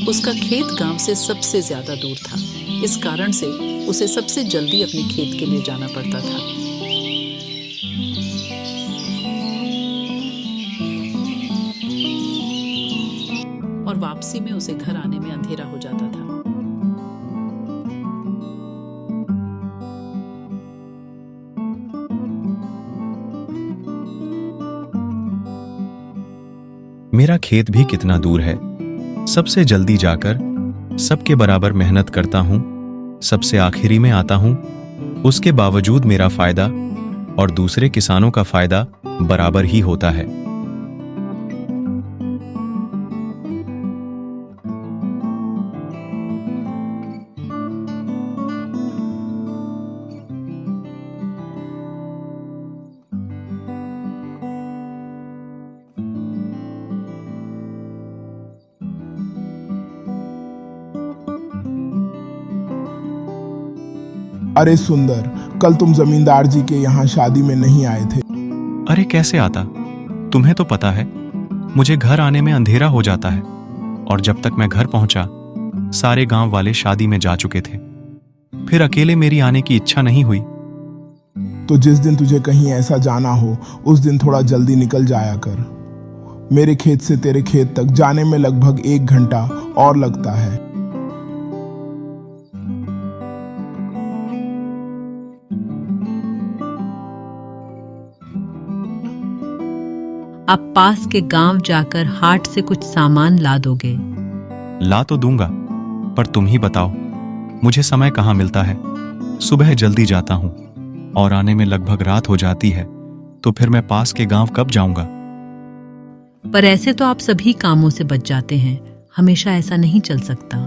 उसका खेत गांव से सबसे ज्यादा दूर था। इस कारण से उसे सबसे जल्दी अपने खेत के लिए जाना पड़ता था। और वापसी में उसे घर आने में अंधेरा हो जाता था। मेरा खेत भी कितना दूर है। सबसे जल्दी जाकर सबके बराबर मेहनत करता हूं, सबसे आखिरी में आता हूं। उसके बावजूद मेरा फायदा और दूसरे किसानों का फायदा बराबर ही होता है। अरे सुंदर, कल तुम जमींदार जी के यहाँ शादी में नहीं आए थे। अरे कैसे आता? तुम्हें तो पता है मुझे घर आने में अंधेरा हो जाता है, और जब तक मैं घर पहुंचा सारे गांव वाले शादी में जा चुके थे। फिर अकेले मेरी आने की इच्छा नहीं हुई। तो जिस दिन तुझे कहीं ऐसा जाना हो उस दिन थोड़ा जल्दी निकल जाया कर। मेरे खेत से तेरे खेत तक जाने में लगभग 1 घंटा और लगता है। आप पास के गांव जाकर हाट से कुछ सामान ला दोगे? ला तो दूंगा, पर तुम ही बताओ मुझे समय कहाँ मिलता है। सुबह जल्दी जाता हूँ और आने में लगभग रात हो जाती है, तो फिर मैं पास के गांव कब जाऊंगा? पर ऐसे तो आप सभी कामों से बच जाते हैं। हमेशा ऐसा नहीं चल सकता।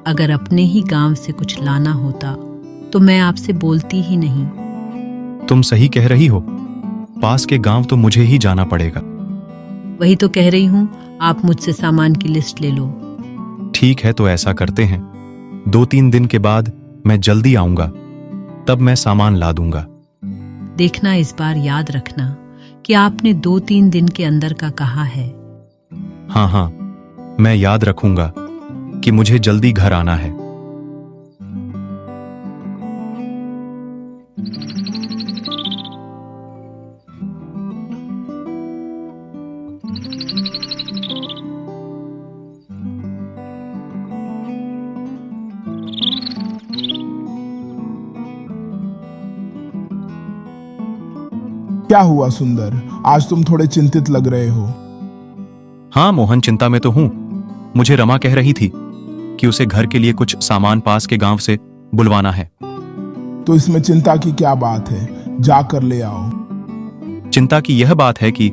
अगर अपने ही गांव से कुछ लाना होता तो मैं आपसे बोलती ही नहीं। तुम सही कह रही हो, पास के गांव तो मुझे ही जाना पड़ेगा। वही तो कह रही हूँ, आप मुझसे सामान की लिस्ट ले लो। ठीक है, तो ऐसा करते हैं। 2-3 दिन के बाद मैं जल्दी आऊंगा, तब मैं सामान ला दूंगा। देखना, इस बार याद रखना कि आपने 2-3 दिन के अंदर का कहा है। हाँ हाँ, मैं याद रखूंगा कि मुझे जल्दी घर आना है। क्या हुआ सुंदर, आज तुम थोड़े चिंतित लग रहे हो। हाँ मोहन, चिंता में तो हूं। मुझे रमा कह रही थी कि उसे घर के लिए कुछ सामान पास के गांव से बुलवाना है। तो इसमें चिंता की क्या बात है, जाकर ले आओ। चिंता की यह बात है कि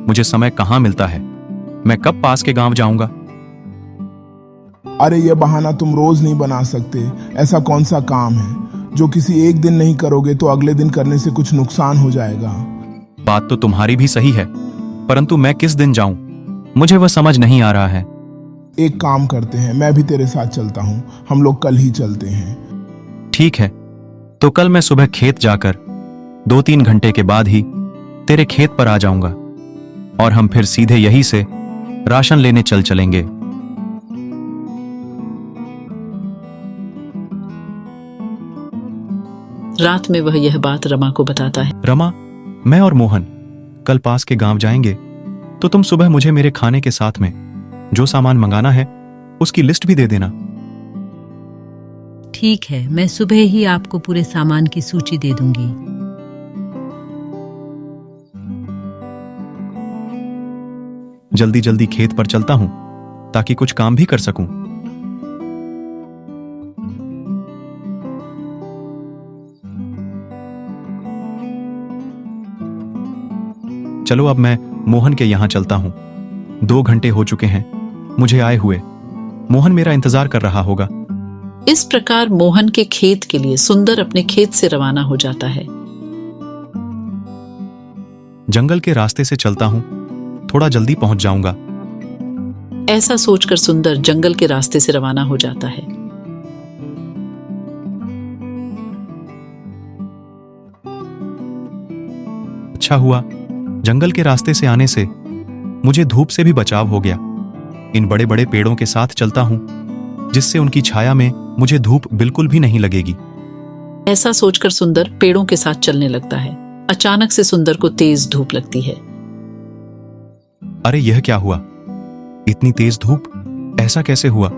मुझे समय कहाँ मिलता है। मैं कब पास के गांव जाऊंगा? अरे यह बहाना तुम रोज नहीं बना सकते। ऐसा कौन सा काम है जो किसी एक दिन नहीं करोगे तो अगले दिन करने से कुछ नुकसान हो जाएगा। बात तो तुम्हारी भी सही है, परंतु मैं किस दिन जाऊं, मुझे वह समझ नहीं आ रहा है। एक काम करते हैं, मैं भी तेरे साथ चलता हूँ। हम लोग कल ही चलते हैं। ठीक है, तो कल मैं सुबह खेत जाकर 2-3 घंटे के बाद ही तेरे खेत पर आ जाऊंगा, और हम फिर सीधे यहीं से राशन लेने चलेंगे। रात में वह यह बात रमा को बताता है। रमा, मैं और मोहन कल पास के गांव जाएंगे, तो तुम सुबह मुझे मेरे खाने के साथ में जो सामान मंगाना है उसकी लिस्ट भी दे देना। ठीक है, मैं सुबह ही आपको पूरे सामान की सूची दे दूंगी। जल्दी जल्दी खेत पर चलता हूं ताकि कुछ काम भी कर सकूं। चलो अब मैं मोहन के यहां चलता हूं। 2 घंटे हो चुके हैं मुझे आए हुए। मोहन मेरा इंतजार कर रहा होगा। इस प्रकार मोहन के खेत के लिए सुंदर अपने खेत से रवाना हो जाता है। जंगल के रास्ते से चलता हूं, थोड़ा जल्दी पहुंच जाऊंगा। ऐसा सोचकर सुंदर जंगल के रास्ते से रवाना हो जाता है। अच्छा हुआ जंगल के रास्ते से आने से मुझे धूप से भी बचाव हो गया। इन बड़े बड़े पेड़ों के साथ चलता हूं, जिससे उनकी छाया में मुझे धूप बिल्कुल भी नहीं लगेगी। ऐसा सोचकर सुंदर पेड़ों के साथ चलने लगता है। अचानक से सुंदर को तेज धूप लगती है। अरे यह क्या हुआ? इतनी तेज धूप ऐसा कैसे हुआ?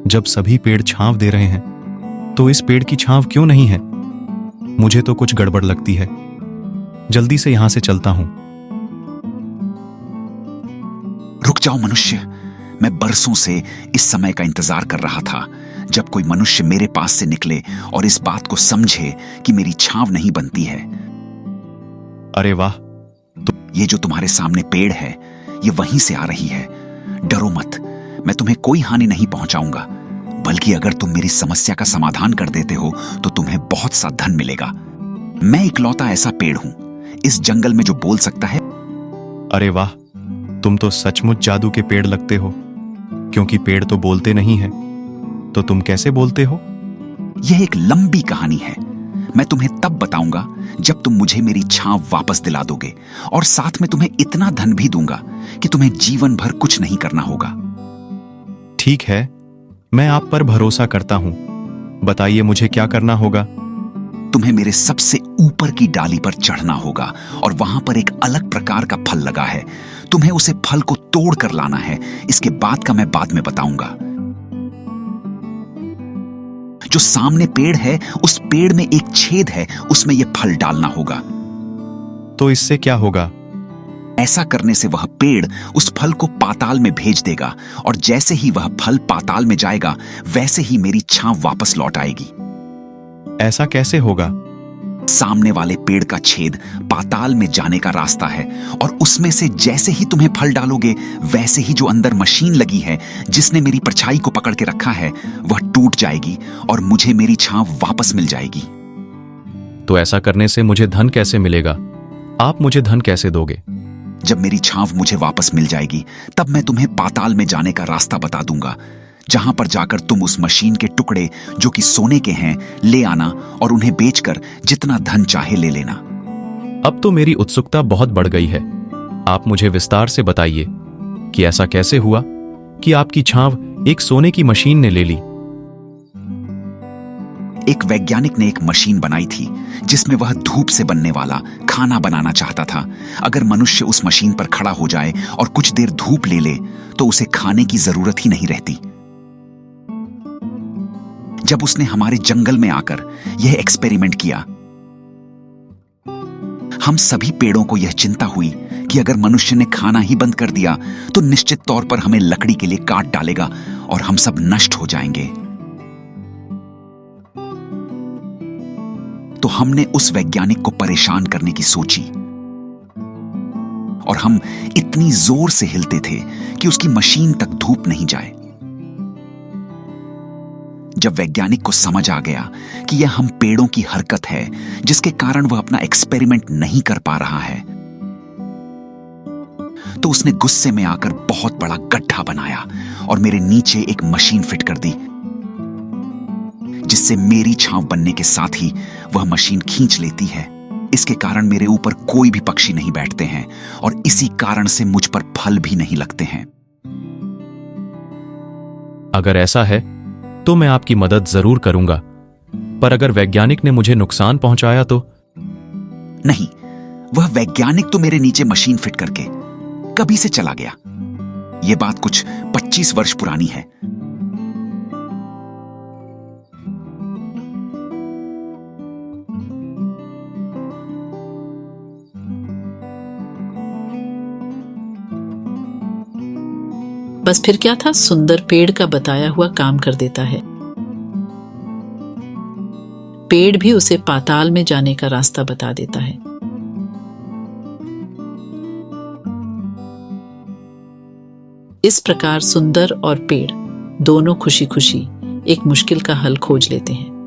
जब सभी पेड़ छांव दे रहे हैं तो इस पेड़ की छांव क्यों नहीं है? मुझे तो कुछ गड़बड़ लगती है। जल्दी से यहां से चलता हूं। रुक जाओ मनुष्य, मैं बरसों से इस समय का इंतजार कर रहा था जब कोई मनुष्य मेरे पास से निकले और इस बात को समझे कि मेरी छांव नहीं बनती है। अरे वाह! ये जो तुम्हारे सामने पेड़ है, ये वहीं से आ रही है। डरो मत, मैं तुम्हें कोई हानि नहीं पहुंचाऊंगा, बल्कि अगर तुम मेरी समस्या का समाधान कर देते हो तो तुम्हें बहुत सा धन मिलेगा। मैं इकलौता ऐसा पेड़ हूं इस जंगल में जो बोल सकता है। अरे वाह! तुम तो सचमुच जादू के पेड़ लगते हो, क्योंकि पेड़ तो बोलते नहीं हैं। तो तुम कैसे बोलते हो? यह एक लंबी कहानी है। मैं तुम्हें तब बताऊंगा जब तुम मुझे मेरी छांव वापस दिला दोगे, और साथ में तुम्हें इतना धन भी दूंगा कि तुम्हें जीवन भर कुछ नहीं करना होगा। ठीक है, मैं आप पर भरोसा करता हूं। बताइए मुझे क्या करना होगा? तुम्हें मेरे सबसे ऊपर की डाली पर चढ़ना होगा और वहां पर एक अलग प्रकार का फल लगा है। तुम्हें उसे फल को तोड़ कर लाना है। इसके बाद का मैं बाद में बताऊंगा। जो सामने पेड़ है, उस पेड़ में एक छेद है, उसमें यह फल डालना होगा। तो इससे क्या होगा? ऐसा करने से वह पेड़ उस फल को पाताल में भेज देगा, और जैसे ही वह फल पाताल में जाएगा वैसे ही मेरी छांव वापस लौट आएगी। ऐसा कैसे होगा? सामने वाले पेड़ का छेद पाताल में जाने का रास्ता है, और उसमें से जैसे ही तुम्हें फल डालोगे वैसे ही जो अंदर मशीन लगी है जिसने मेरी परछाई को पकड़ के रखा है, वह टूट जाएगी और मुझे मेरी छांव वापस मिल जाएगी। तो ऐसा करने से मुझे धन कैसे मिलेगा? आप मुझे धन कैसे दोगे? जब मेरी छांव मुझे वापस मिल जाएगी तब मैं तुम्हें पाताल में जाने का रास्ता बता दूंगा, जहां पर जाकर तुम उस मशीन के टुकड़े जो कि सोने के हैं ले आना और उन्हें बेचकर जितना धन चाहे ले लेना। अब तो मेरी उत्सुकता बहुत बढ़ गई है। आप मुझे विस्तार से बताइए कि ऐसा कैसे हुआ कि आपकी छांव एक सोने की मशीन ने ले ली। एक वैज्ञानिक ने एक मशीन बनाई थी जिसमें वह धूप से बनने वाला खाना बनाना चाहता था। अगर मनुष्य उस मशीन पर खड़ा हो जाए और कुछ देर धूप ले ले तो उसे खाने की जरूरत ही नहीं रहती। जब उसने हमारे जंगल में आकर यह एक्सपेरिमेंट किया, हम सभी पेड़ों को यह चिंता हुई कि अगर मनुष्य ने खाना ही बंद कर दिया तो निश्चित तौर पर हमें लकड़ी के लिए काट डालेगा और हम सब नष्ट हो जाएंगे। तो हमने उस वैज्ञानिक को परेशान करने की सोची, और हम इतनी जोर से हिलते थे कि उसकी मशीन तक धूप नहीं जाए। जब वैज्ञानिक को समझ आ गया कि यह हम पेड़ों की हरकत है जिसके कारण वह अपना एक्सपेरिमेंट नहीं कर पा रहा है, तो उसने गुस्से में आकर बहुत बड़ा गड्ढा बनाया और मेरे नीचे एक मशीन फिट कर दी, जिससे मेरी छांव बनने के साथ ही वह मशीन खींच लेती है। इसके कारण मेरे ऊपर कोई भी पक्षी नहीं बैठते हैं और इसी कारण से मुझ पर फल भी नहीं लगते हैं। अगर ऐसा है तो मैं आपकी मदद जरूर करूंगा, पर अगर वैज्ञानिक ने मुझे नुकसान पहुंचाया तो? नहीं, वह वैज्ञानिक तो मेरे नीचे मशीन फिट करके कभी से चला गया। यह बात कुछ 25 वर्ष पुरानी है। बस फिर क्या था, सुंदर पेड़ का बताया हुआ काम कर देता है। पेड़ भी उसे पाताल में जाने का रास्ता बता देता है। इस प्रकार सुंदर और पेड़ दोनों खुशी खुशी एक मुश्किल का हल खोज लेते हैं।